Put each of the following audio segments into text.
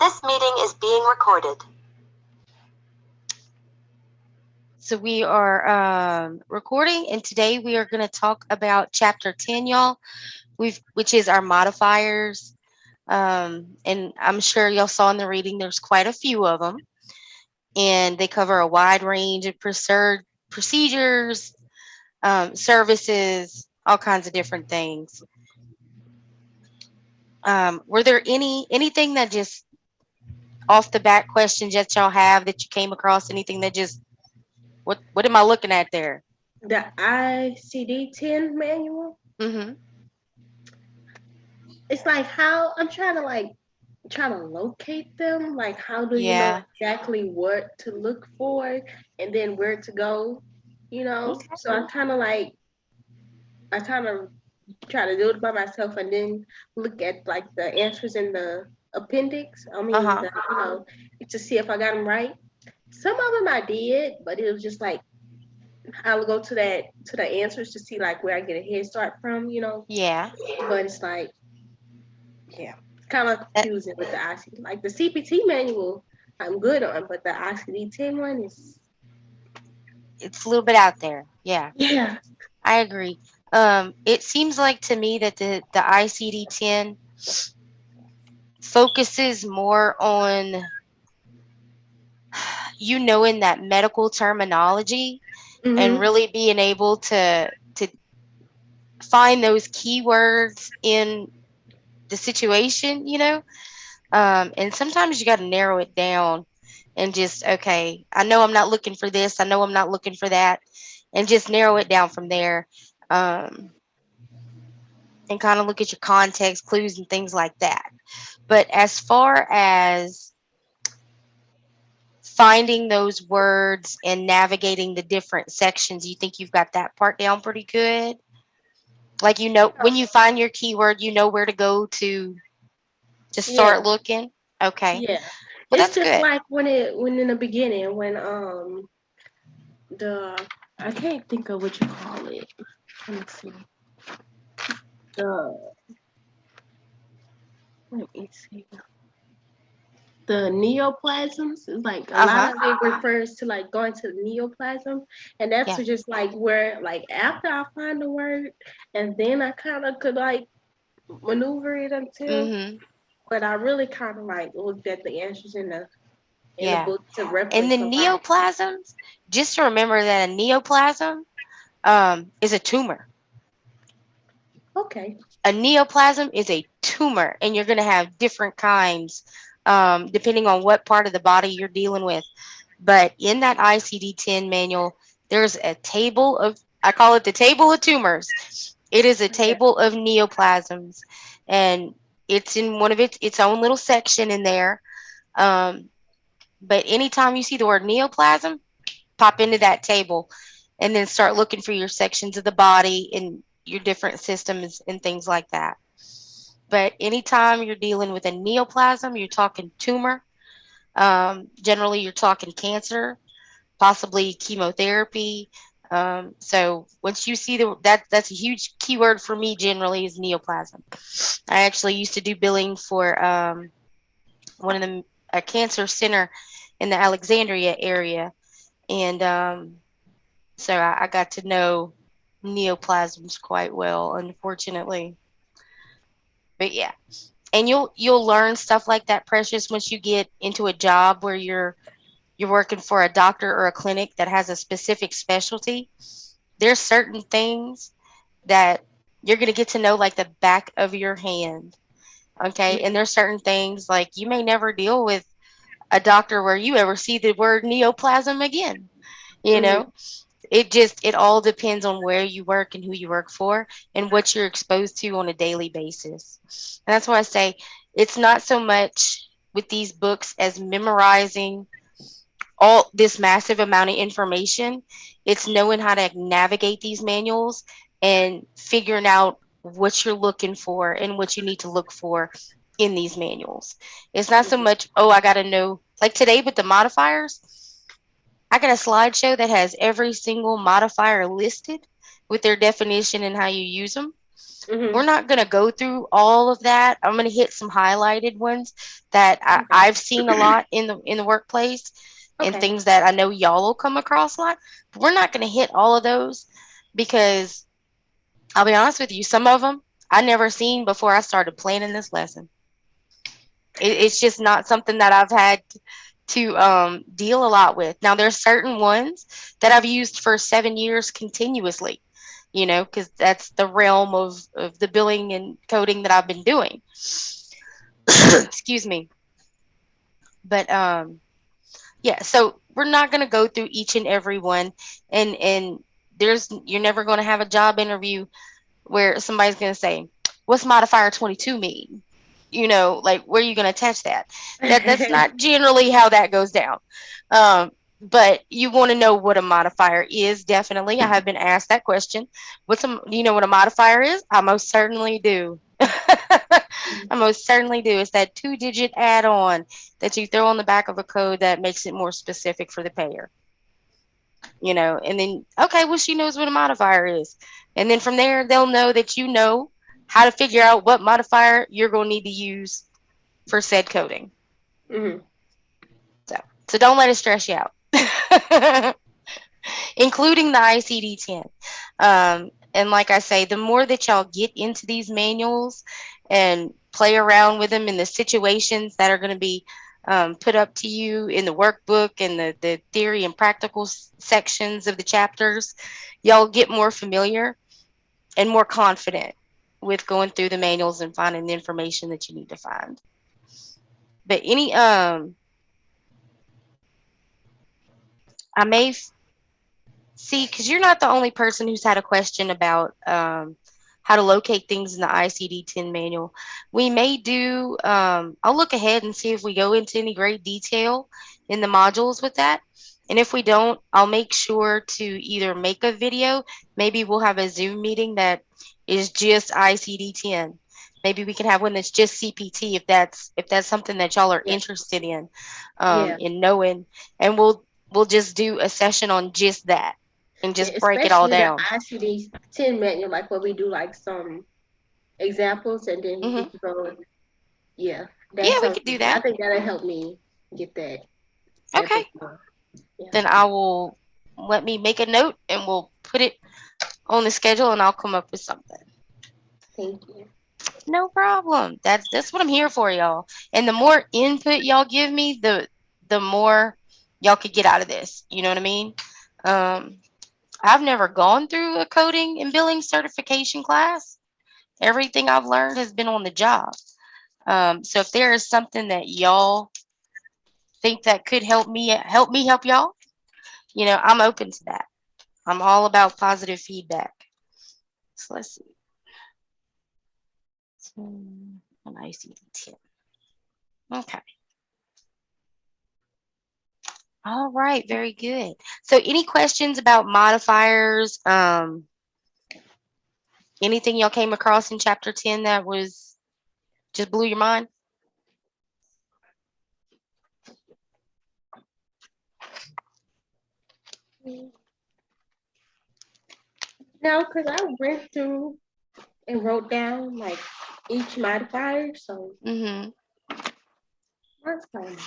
This meeting is being recorded. So we are recording, and today we are going to talk about Chapter 10, y'all, which is our modifiers. And I'm sure y'all saw in the reading, there's quite a few of them, and they cover a wide range of procedures, services, all kinds of different things. Were there anything that just off the bat questions that y'all have that you came across? Anything that just what am I looking at there? The ICD-10 manual. Mm-hmm. It's like how I'm trying to locate them. Like how do you know Yeah. exactly what to look for and then where to go? Okay. So I kind of try to do it by myself and then look at like the answers in the appendix. I mean, Uh-huh. to see if I got them right. Some of them I did, but it was just like I'll go to the answers to see like where I get a head start from. Yeah. But it's like, yeah, kind of That, confusing with the ICD. Like the CPT manual, I'm good on, but the ICD-10 one is, it's a little bit out there. Yeah, yeah, I agree. It seems like to me that the ICD-10 focuses more on you knowing that medical terminology and mm-hmm, really being able to find those keywords in the situation. And sometimes you got to narrow it down and just, okay, I know I'm not looking for this. I know I'm not looking for that. And just narrow it down from there. Um, and kind of look at your context clues and things like that. But as far as finding those words and navigating the different sections, you think you've got that part down pretty good? Like, when you find your keyword, you know where to go to yeah, start looking. Okay. yeah. Well, It's that's just good. like when in the beginning when the I can't think of what you call it. Let me see. The Let me see. The neoplasms is like a lot Uh-huh. of it refers to like going to the neoplasm, and that's Yeah. just like where like after I find the word, and then I kind of could like maneuver it until. Mm-hmm. But I really kind of like looked at the answers in the Yeah. book to And the reference. So like, neoplasms, just to remember that a neoplasm is a tumor. okay, A neoplasm is a tumor, and you're going to have different kinds depending on what part of the body you're dealing with. But in that ICD-10 manual, there's a table of, I call it the table of tumors. It is a yeah, table of neoplasms, and it's in one of its own little section in there. Um, but anytime you see the word neoplasm, pop into that table and then start looking for your sections of the body and your different systems and things like that. But anytime you're dealing with a neoplasm, you're talking tumor. Generally, you're talking cancer, possibly chemotherapy. So once you see that's a huge keyword for me. Generally, is neoplasm. I actually used to do billing for one of the a cancer center in the Alexandria area, and so I got to know neoplasms quite well, unfortunately. But yeah, and you'll learn stuff like that, Precious, once you get into a job where you're working for a doctor or a clinic that has a specific specialty. There's certain things that you're going to get to know like the back of your hand. Okay. And there's certain things like you may never deal with a doctor where you ever see the word neoplasm again. You mm-hmm, know, it all depends on where you work and who you work for and what you're exposed to on a daily basis. And that's why I say it's not so much with these books as memorizing all this massive amount of information. It's knowing how to navigate these manuals and figuring out what you're looking for and what you need to look for in these manuals. It's not so much, oh, I got to know. Like today with the modifiers, I got a slideshow that has every single modifier listed with their definition and how you use them. We're Mhm. not going to go through all of that. I'm going to hit some highlighted ones that Okay. I've seen a lot in the workplace, and Okay. things that I know y'all will come across a lot. But we're not going to hit all of those because I'll be honest with you, some of them I never seen before I started planning this lesson. It's just not something that I've had to deal a lot with. Now, there's certain ones that I've used for 7 years continuously, because that's the realm of the billing and coding that I've been doing. Excuse me. But yeah, so we're not going to go through each and every one, and you're never going to have a job interview where somebody's going to say, "What's modifier 22 mean?" Like, where are you going to attach that? That's not generally how that goes down. Um, but you want to know what a modifier is. Definitely, I have been asked that question. Do you know what a modifier is? I most certainly do. I most certainly do. It's that 2-digit add-on that you throw on the back of a code that makes it more specific for the payer. And then, okay, well, she knows what a modifier is. And then from there, they'll know that you know how to figure out what modifier you're going to need to use for said coding. Mhm. So, so don't let it stress you out. Including the ICD-10. And like I say, the more that y'all get into these manuals and play around with them in the situations that are going to be put up to you in the workbook and the theory and practical sections of the chapters, y'all get more familiar and more confident with going through the manuals and finding the information that you need to find. But I may see, because you're not the only person who's had a question about how to locate things in the ICD-10 manual. We may do, I'll look ahead and see if we go into any great detail in the modules with that. And if we don't, I'll make sure to either make a video. Maybe we'll have a Zoom meeting that is just ICD-10. Maybe we can have one that's just CPT if that's something that y'all are Yeah. interested Yeah. in knowing. And we'll just do a session on just that and Yeah. just break it all Especially the down. ICD-10 manual, like where we do like some examples and then we Hmm. can go. Yeah, Yeah, that's we could do something. I that. think that'll help me get that Okay. book more. Yeah. Then I will let me make a note and we'll put it on the schedule and I'll come up with something. Thank you. No problem. That's what I'm here for, y'all. And the more input y'all give me, the more y'all could get out of this. You know what I mean? Um, I've never gone through a coding and billing certification class. Everything I've learned has been on the job. So if there is something that y'all think that could help me help y'all, I'm open to that. I'm all about positive feedback. So let's see. An ICD-10. Okay. All right. Very good. So any questions about modifiers? Anything y'all came across in chapter 10 that was just blew your mind? Now, because I went through and wrote down like each modifier, so Mm-hmm. that's fine.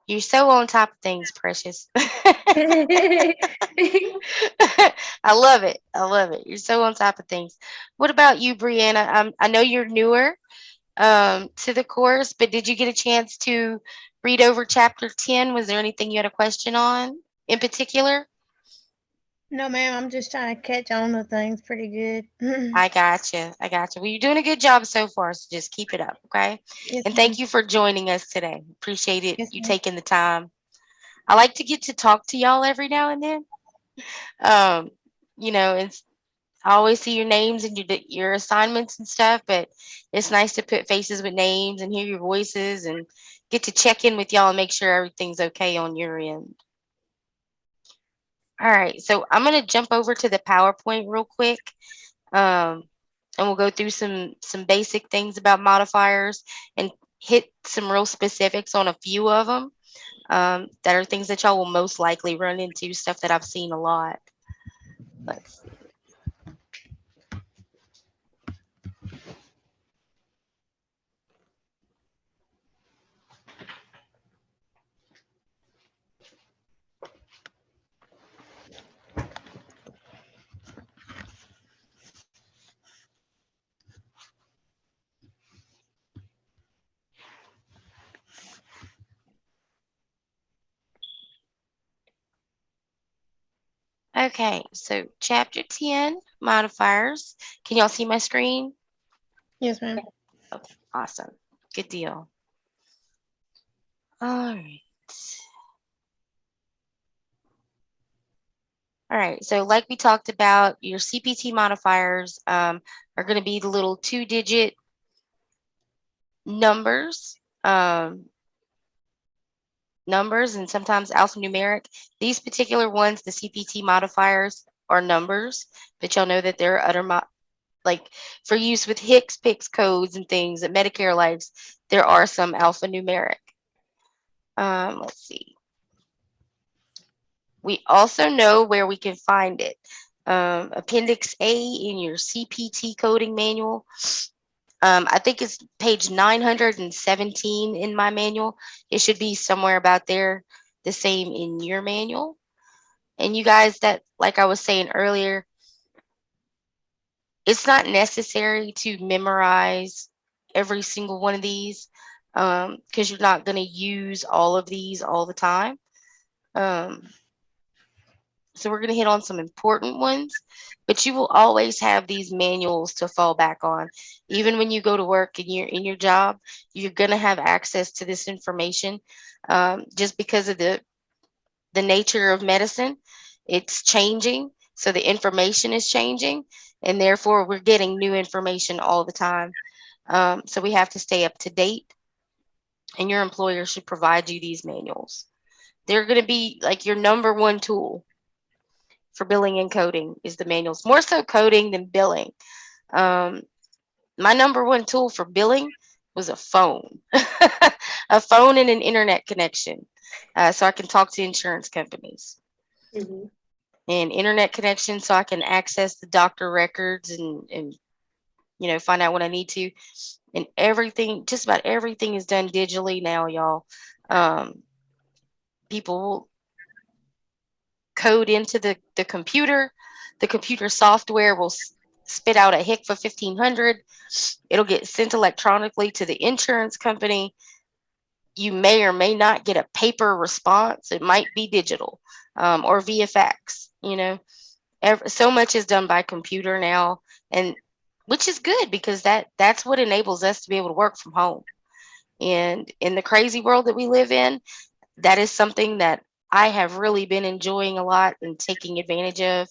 You're so on top of things, Precious. I love it. I love it. You're so on top of things. What about you, Brianna? I know you're newer to the course, but did you get a chance to read over chapter 10? Was there anything you had a question on in particular? No, ma'am, I'm just trying to catch on to things pretty good. I gotcha. I gotcha. Well, you're doing a good job so far, so just keep it up, okay? Yes, And ma'am. thank you for joining us today. Appreciate it. Yes, You ma'am. taking the time. I like to get to talk to y'all every now and then. Um, it's I always see your names and your assignments and stuff, but it's nice to put faces with names and hear your voices and get to check in with y'all and make sure everything's okay on your end. All right, so I'm gonna jump over to the PowerPoint real quick, um, and we'll go through some basic things about modifiers and hit some real specifics on a few of them, that are things that y'all will most likely run into, stuff that I've seen a lot. Let's see. Okay, so chapter 10, modifiers. Can y'all see my screen? Yes, ma'am. Okay, awesome. Good deal. All right. All right, so like we talked about, your CPT modifiers are going to be the little 2-digit numbers, numbers, and sometimes alphanumeric. These particular ones, the CPT modifiers, are numbers, but y'all know that there are other like for use with Hicks Picks codes and things at Medicare lives. There are some alphanumeric. Let's see. We also know where we can find it. Appendix A in your CPT coding manual. I think it's page 917 in my manual. It should be somewhere about there, the same in your manual. And you guys, that, like I was saying earlier, it's not necessary to memorize every single one of these because you're not going to use all of these all the time. Um, So we're going to hit on some important ones, but you will always have these manuals to fall back on. Even when you go to work and you're in your job, you're going to have access to this information just because of the nature of medicine. It's changing, so the information is changing, and therefore we're getting new information all the time. So we have to stay up to date, and your employer should provide you these manuals. They're going to be like your number one tool for billing and coding is the manuals, more so coding than billing. Um, my number one tool for billing was a phone, a phone and an internet connection, so I can talk to insurance companies, Hmm. and internet connection so I can access the doctor records and find out what I need to. And everything, just about everything, is done digitally now, y'all. Um, People will code into the computer. The computer software will spit out a HICFA 1500. It'll get sent electronically to the insurance company. You may or may not get a paper response. It might be digital or via fax. So much is done by computer now, and which is good because that's what enables us to be able to work from home. And in the crazy world that we live in, that is something that I have really been enjoying a lot and taking advantage of.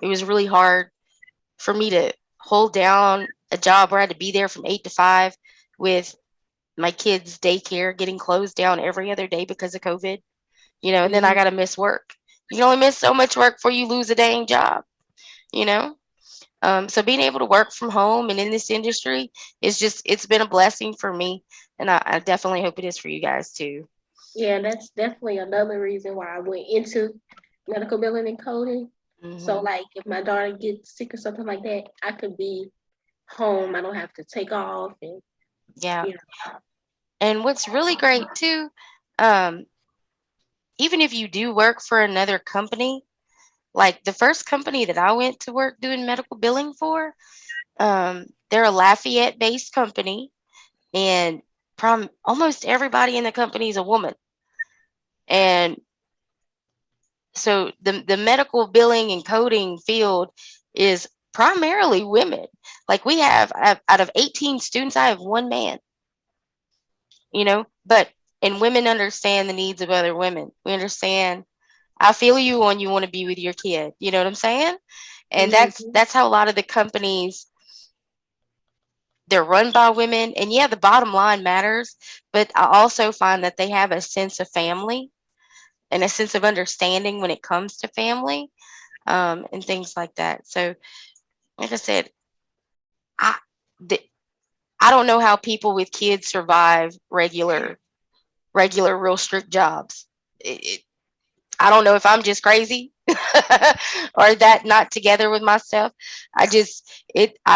It was really hard for me to hold down a job where I had to be there from 8 to 5 with my kids' daycare getting closed down every other day because of COVID, and then I Hmm. got to miss work. You can only miss so much work before you lose a dang job, you know? So being able to work from home and in this industry it's been a blessing for me. And I definitely hope it is for you guys too. Yeah, that's definitely another reason why I went into medical billing and coding. So, Hmm. like, if my daughter gets sick or something like that, I could be home. I don't have to take off, and Yeah. you know. And what's really great too, um, even if you do work for another company, like the first company that I went to work doing medical billing for, they're a Lafayette based company, and almost everybody in the company is a woman. And so the medical billing and coding field is primarily women. Like we have out of 18 students, I have one man, but and women understand the needs of other women. We understand. I feel you when you want to be with your kid. You know what I'm saying? And that's Hmm. that's how a lot of the companies, they're run by women. And yeah, the bottom line matters, but I also find that they have a sense of family and a sense of understanding when it comes to family, and things like that. So, like I said, I the, I don't know how people with kids survive regular, real strict jobs. I don't know if I'm just crazy or that not together with myself. I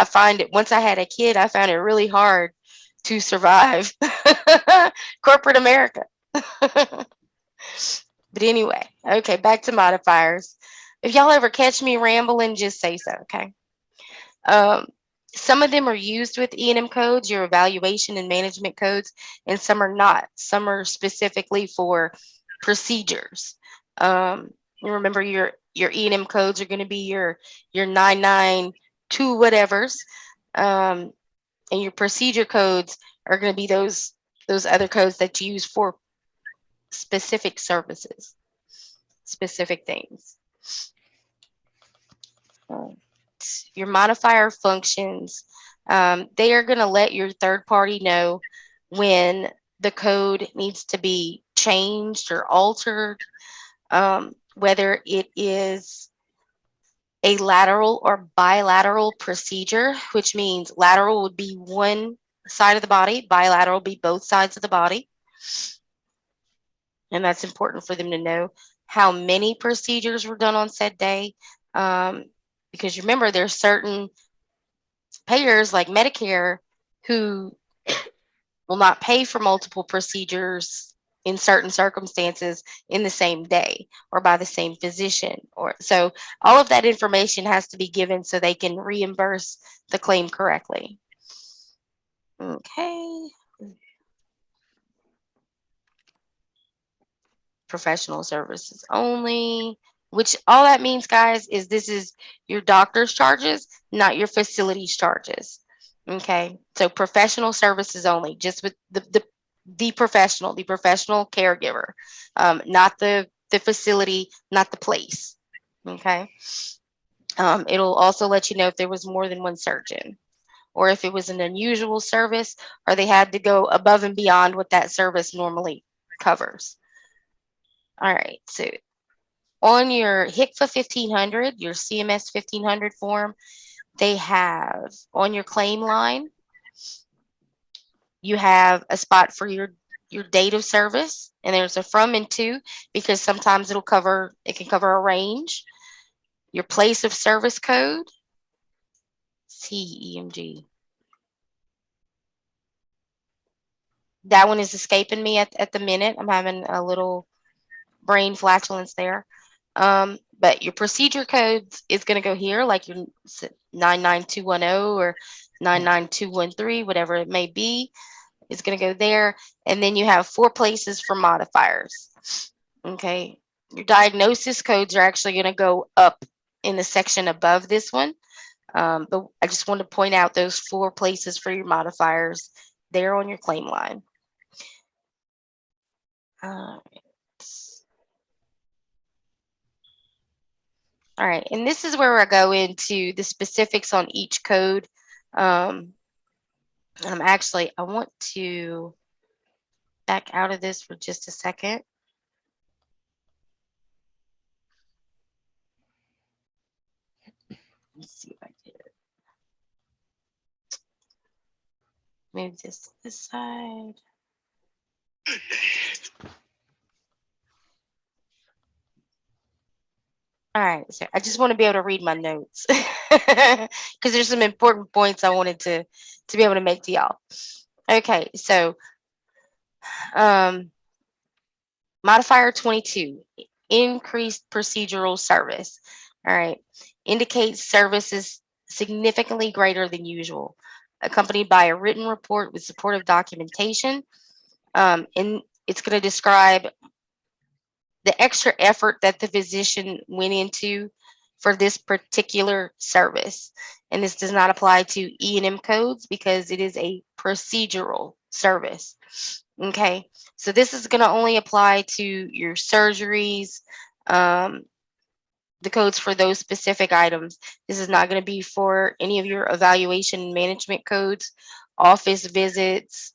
find it, once I had a kid, I found it really hard to survive corporate America. But anyway, okay, back to modifiers. If y'all ever catch me rambling, just say so, okay? Um, some of them are used with E&M codes, your evaluation and management codes, and some are not. Some are specifically for procedures. You remember your E&M codes are going to be your 992 whatevers, um, and your procedure codes are going to be those other codes that you use for specific services, specific things. Um, your modifier functions, they are going to let your third party know when the code needs to be changed or altered, whether it is a lateral or bilateral procedure, which means lateral would be one side of the body, bilateral would be both sides of the body. And that's important for them to know how many procedures were done on said day. Um, because remember, there's certain payers like Medicare who will not pay for multiple procedures in certain circumstances in the same day or by the same physician, or so all of that information has to be given so they can reimburse the claim correctly. Okay. Professional services only, which all that means, guys, is this is your doctor's charges, not your facility's charges. Okay, so professional services only, just with the professional caregiver, not the facility, not the place. Okay, it'll also let you know if there was more than one surgeon, or if it was an unusual service, or they had to go above and beyond what that service normally covers. All right, so on your HCFA 1500, your CMS 1500 form, they have on your claim line, you have a spot for your date of service, and there's a from and to, because sometimes it can cover a range. Your place of service code, CEMG. That one is escaping me at the minute. I'm having a little brain flatulence there. But your procedure codes is going to go here, like your 99210 or 99213, whatever it may be, is going to go there. And then you have 4 places for modifiers. Okay. Your diagnosis codes are actually going to go up in the section above this one. But I just want to point out those 4 places for your modifiers there on your claim line. All right, and this is where I go into the specifics on each code. I want to back out of this for just a second. Let's see if I did. Move this to this side. All right, so I just want to be able to read my notes because there's some important points I wanted to be able to make to y'all. Okay, so modifier 22, increased procedural service. All right, indicates service is significantly greater than usual, accompanied by a written report with supportive documentation. And it's going to describe the extra effort that the physician went into for this particular service. And this does not apply to E&M codes because it is a procedural service. Okay, so this is going to only apply to your surgeries, the codes for those specific items. This is not going to be for any of your evaluation management codes, office visits,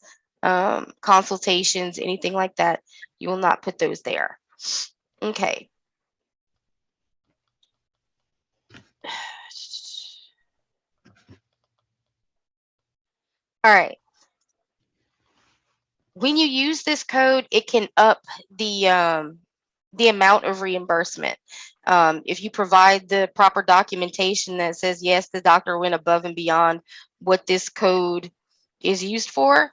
consultations, anything like that. You will not put those there. Okay. All right. When you use this code, it can up the amount of reimbursement. If you provide the proper documentation that says, yes, the doctor went above and beyond what this code is used for,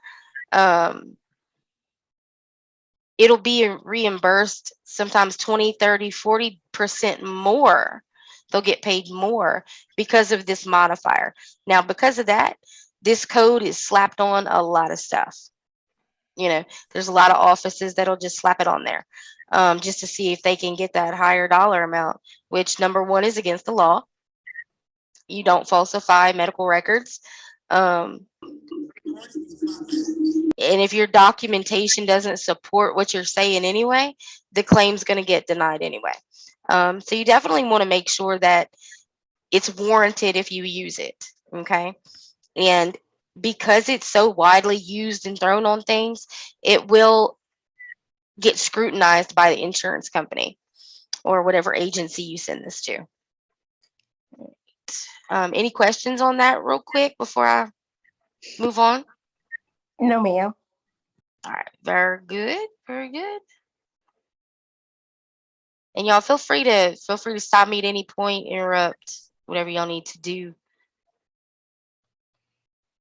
it'll be reimbursed sometimes 20, 30, 40% more. They'll get paid more because of this modifier. Now, because of that, this code is slapped on a lot of stuff. You know, there's a lot of offices that'll just slap it on there. just to see if they can get that higher dollar amount, which number one is against the law. You don't falsify medical records. Um, and if your documentation doesn't support what you're saying anyway, the claim's going to get denied anyway. So you definitely want to make sure that it's warranted if you use it. Okay. And because it's so widely used and thrown on things, it will get scrutinized by the insurance company or whatever agency you send this to. Any questions on that real quick before I move on? No, ma'am. All right, very good, very good. And y'all feel free to stop me at any point, interrupt, whatever y'all need to do.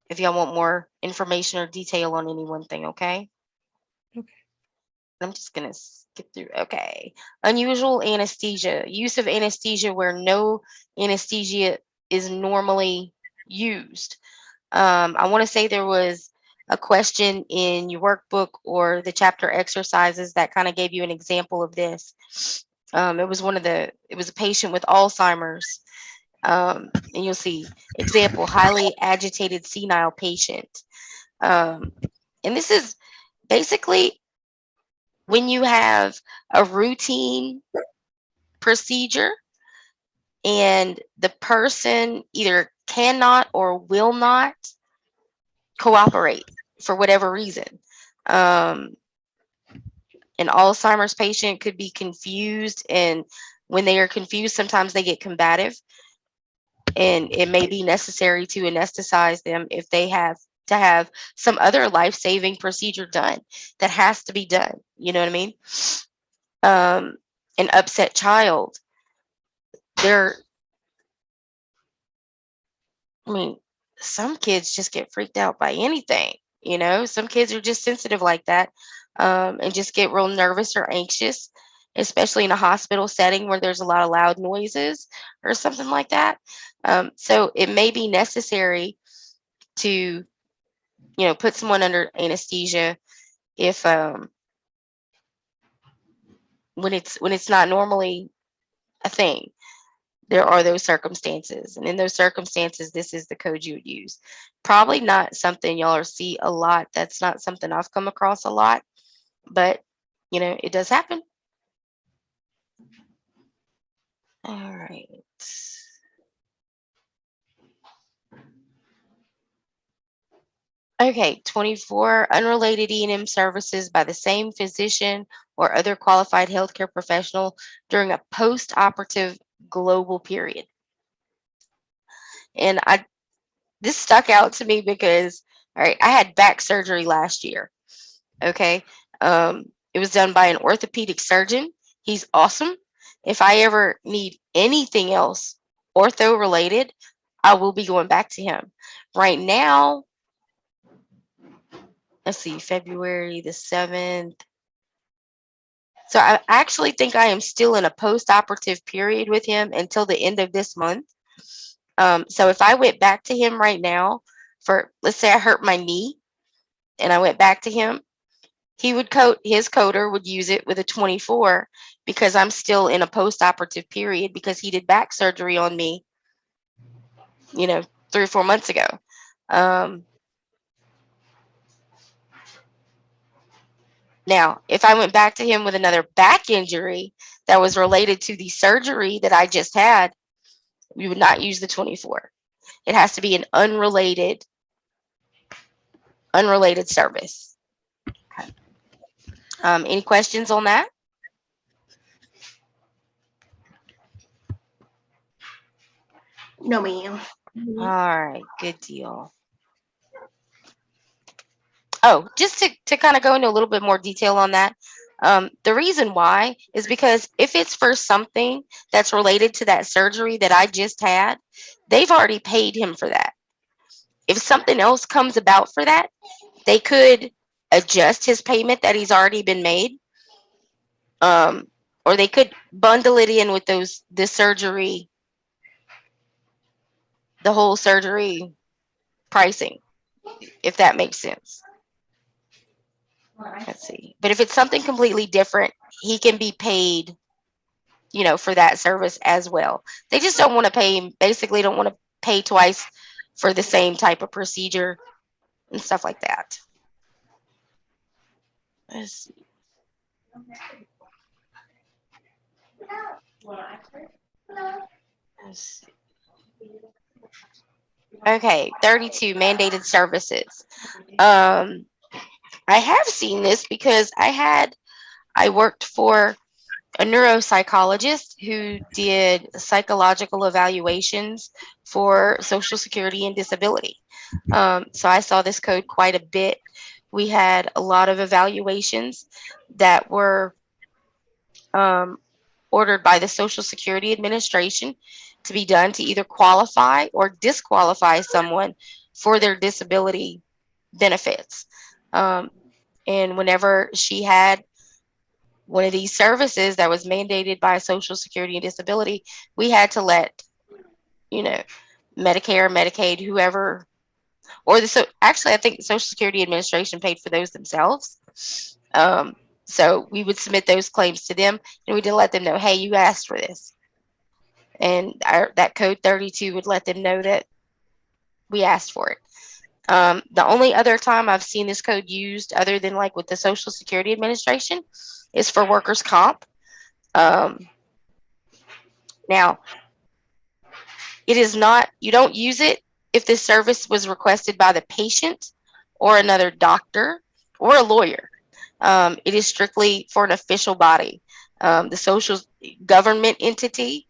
If y'all want more information or detail on any one thing, okay? Okay. I'm just gonna skip through. Okay. Unusual anesthesia. Use of anesthesia where no anesthesia is normally used. I want to say there was a question in your workbook or the chapter exercises that kind of gave you an example of this. It was a patient with Alzheimer's. And you'll see example, highly agitated senile patient. And this is basically when you have a routine procedure and the person either cannot or will not cooperate for whatever reason. Um, an Alzheimer's patient could be confused, and when they are confused, sometimes they get combative, and it may be necessary to anesthetize them if they have to have some other life-saving procedure done that has to be done. You know what I mean? An upset child. They're, I mean, some kids just get freaked out by anything. Some kids are just sensitive like that, and just get real nervous or anxious, especially in a hospital setting where there's a lot of loud noises or something like that. So it may be necessary to, put someone under anesthesia if when it's not normally a thing. There are those circumstances, and in those circumstances, this is the code you would use. Probably not something y'all are see a lot. That's not something I've come across a lot, but it does happen. All right. Okay, 24 unrelated E&M services by the same physician or other qualified healthcare professional during a post-operative global period. And this stuck out to me because, all right, I had back surgery last year. Okay. It was done by an orthopedic surgeon. He's awesome. If I ever need anything else ortho related, I will be going back to him. Right now, let's see, February the 7th. So I actually think I am still in a post-operative period with him until the end of this month. So if I went back to him right now for, let's say I hurt my knee and I went back to him, his coder would use it with a 24 because I'm still in a post-operative period because he did back surgery on me, 3 or 4 months ago. Now, if I went back to him with another back injury that was related to the surgery that I just had, we would not use the 24. It has to be an unrelated service. Okay. Any questions on that? No, ma'am. All right, good deal. Oh, just to kind of go into a little bit more detail on that. The reason why is because if it's for something that's related to that surgery that I just had, they've already paid him for that. If something else comes about for that, they could adjust his payment that he's already been made, or they could bundle it in with the surgery, the whole surgery pricing, if that makes sense. Let's see. But if it's something completely different, he can be paid, for that service as well. They just don't want to pay, basically, don't want to pay twice for the same type of procedure and stuff like that. Let's see. Let's see. Okay, 32 mandated services. Um, I have seen this because I worked for a neuropsychologist who did psychological evaluations for Social Security and disability. So I saw this code quite a bit. We had a lot of evaluations that were um, ordered by the Social Security Administration to be done to either qualify or disqualify someone for their disability benefits. Um, and whenever she had one of these services that was mandated by Social Security and Disability, we had to let, you know, Medicare, Medicaid, whoever, or actually, I think the Social Security Administration paid for those themselves. Um, so we would submit those claims to them, and we did let them know, hey, you asked for this, and that code 32 would let them know that we asked for it. The only other time I've seen this code used, other than like with the Social Security Administration, is for workers' comp. Um, Now, it is not, you don't use it if this service was requested by the patient or another doctor or a lawyer. It is strictly for an official body, the social government entity,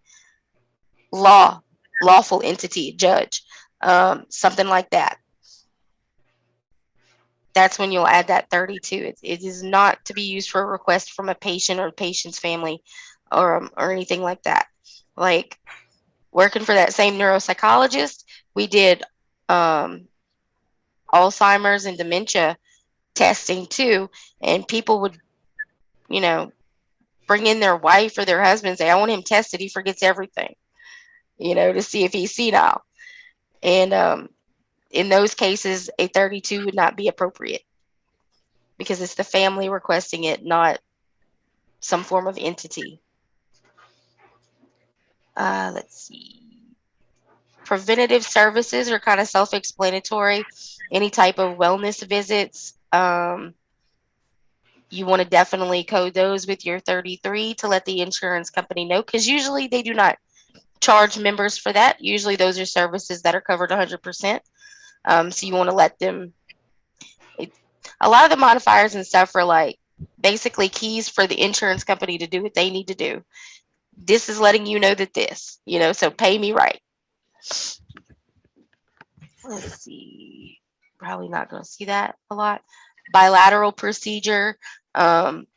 law, lawful entity, judge, something like that. That's when you'll add that 32. It is not to be used for a request from a patient or a patient's family or anything like that. Like, working for that same neuropsychologist, we did um, Alzheimer's and dementia testing too, and people would, you know, bring in their wife or their husband and say, I want him tested. He forgets everything, to see if he's senile. And in those cases, a 32 would not be appropriate because it's the family requesting it, not some form of entity. Let's see. Preventative services are kind of self-explanatory. Any type of wellness visits, you want to definitely code those with your 33 to let the insurance company know, because usually they do not charge members for that. Usually those are services that are covered 100%. So you want to let them. A lot of the modifiers and stuff are like basically keys for the insurance company to do what they need to do. This is letting you know that so pay me right. Let's see. Probably not going to see that a lot. Bilateral procedure, um,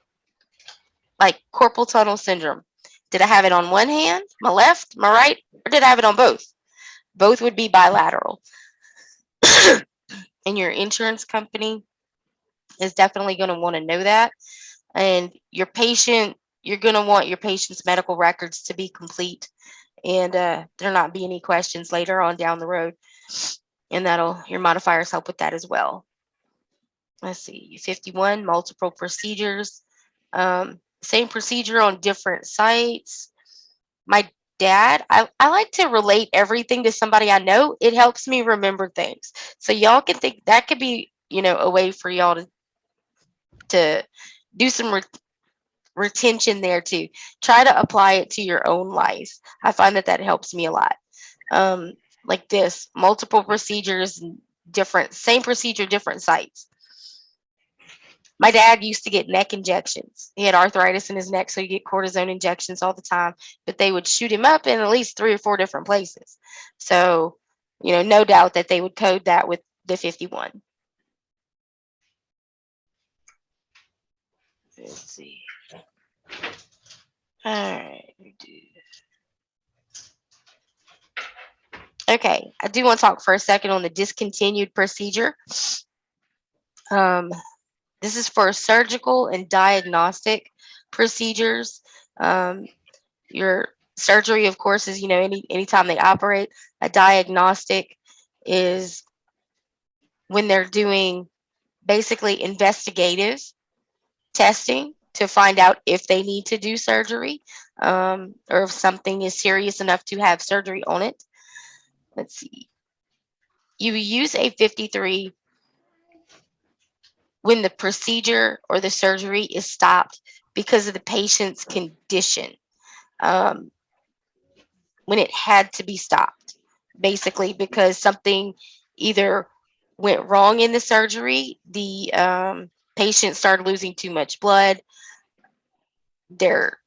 like carpal tunnel syndrome. Did I have it on one hand, my left, my right, or did I have it on both? Both would be bilateral. And your insurance company is definitely going to want to know that. And you're going to want your patient's medical records to be complete, and there not be any questions later on down the road. And your modifiers help with that as well. Let's see, 51, multiple procedures. Same procedure on different sites. My dad, I like to relate everything to somebody I know. It helps me remember things. So y'all can think that could be, a way for y'all to do some retention there too. Try to apply it to your own life. I find that helps me a lot. Um, like this, multiple procedures, same procedure, different sites. My dad used to get neck injections. He had arthritis in his neck, so he get cortisone injections all the time. But they would shoot him up in at least 3 or 4 different places. So, no doubt that they would code that with the 51. Let's see. All right. Okay, I do want to talk for a second on the discontinued procedure. This is for surgical and diagnostic procedures. Your surgery, of course, is anytime they operate. A diagnostic is when they're doing basically investigative testing to find out if they need to do surgery, or if something is serious enough to have surgery on it. Let's see. You use a 53 when the procedure or the surgery is stopped because of the patient's condition, um, when it had to be stopped, basically because something either went wrong in the surgery, the patient started losing too much blood, their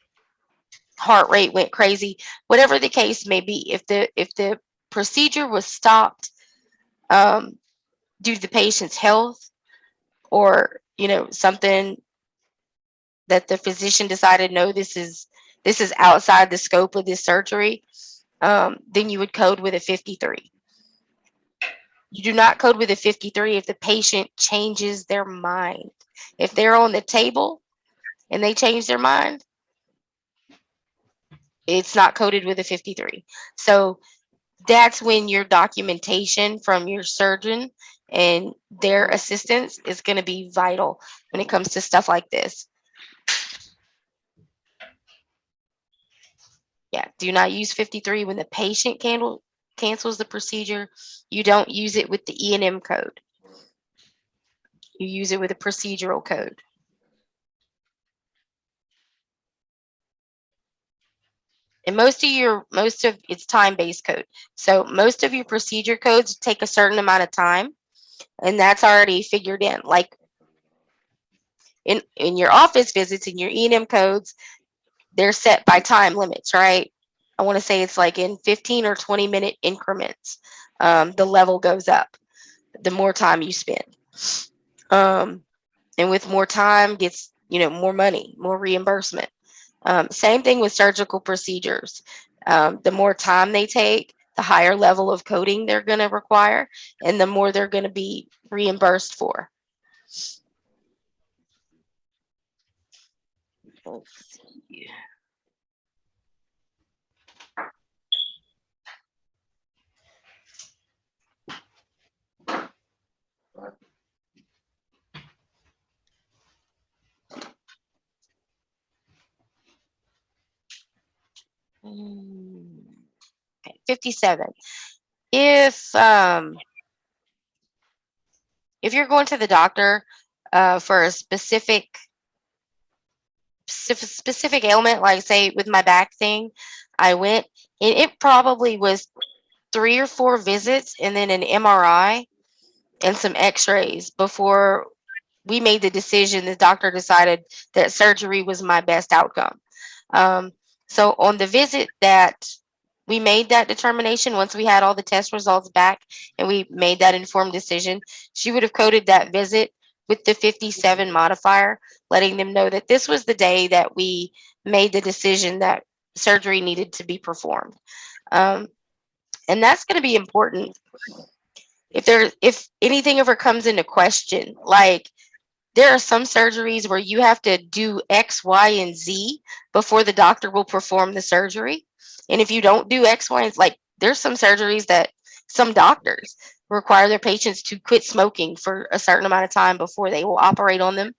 heart rate went crazy, whatever the case may be. If the procedure was stopped um, due to the patient's health, or something that the physician decided, no, this is outside the scope of this surgery, then you would code with a 53. You do not code with a 53 if the patient changes their mind. If they're on the table and they change their mind, it's not coded with a 53. So that's when your documentation from your surgeon and their assistants is going to be vital when it comes to stuff like this. Yeah, do not use 53 when the patient cancels the procedure. You don't use it with the E&M code. You use it with a procedural code. And most of it's time-based code. So most of your procedure codes take a certain amount of time, and that's already figured in. Like in your office visits, in your E&M codes, they're set by time limits, right? I want to say it's like in 15 or 20-minute increments. The level goes up the more time you spend. Um, and with more time gets, more money, more reimbursement. Same thing with surgical procedures. The more time they take, the higher level of coding they're going to require, and the more they're going to be reimbursed for. Let's see. 57. If you're going to the doctor for a specific ailment, like say with my back thing, I went, and it probably was 3 or 4 visits and then an MRI and some X-rays before we made the decision. The doctor decided that surgery was my best outcome. Um, so on the visit that we made that determination, once we had all the test results back and we made that informed decision, she would have coded that visit with the 57 modifier, letting them know that this was the day that we made the decision that surgery needed to be performed. Um, and that's going to be important if anything ever comes into question. Like, there are some surgeries where you have to do X, Y, and Z before the doctor will perform the surgery. And if you don't do X, Y, and like, there's some surgeries that some doctors require their patients to quit smoking for a certain amount of time before they will operate on them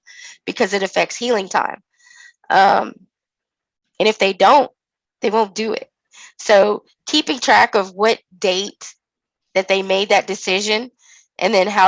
because it affects healing time. Um, and if they don't, they won't do it. So keeping track of what date that they made that decision, and then how